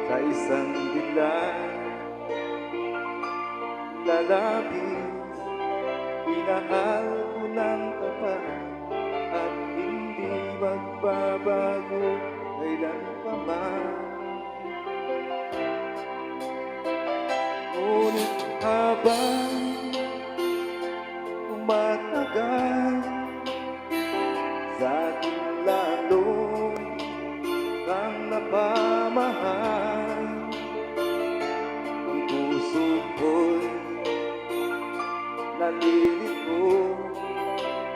sa isang dilag. Lalapit, minahal ko ng tapat at hindi magbabago kailan pa man. Ngunit habang tumatagal, sa akin lalo kang napamahal. Ang puso ko'y nalilito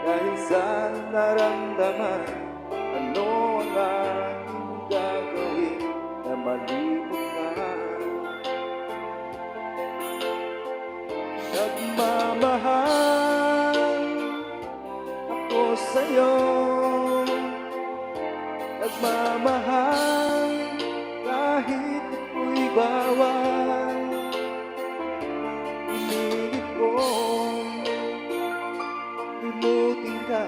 dahil sa naramdaman. Ano ang aking gagawin na malibot na? Nagmamahal ako sa'yo, nagmamahal kahit ako'y bawal. Pinilit kong limutin ka,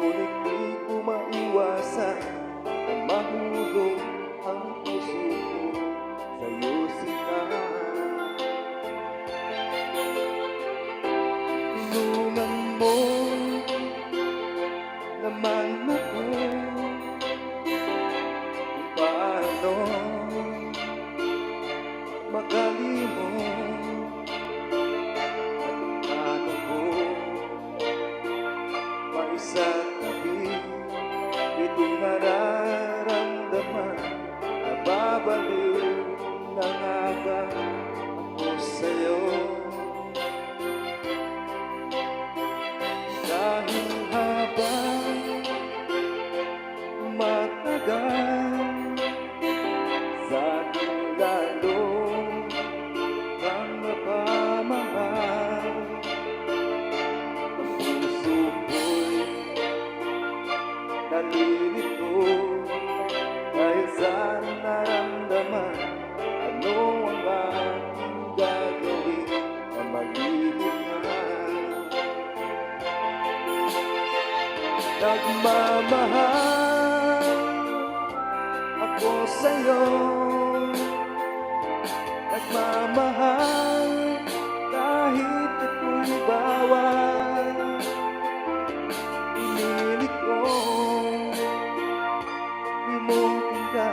ngunit di ko maiwasan na mahulog ang puso ko sa'yo, sinta. Tulungan mo naman ako kung paano makalimot at paano ko maisasabi itong nararamdaman. Nababaliw na nga ba ako sa'yo? Dahil habang tumatagal, sa akin lalo kang napamahal. Ang puso ko'y nalilito dahil sa naramdaman. Ano ang aking gagawin na malibot na? Nagmamahal ako sa'yo, nagmamahal kahit ako'y bawal. Pinilit kong limutin ka,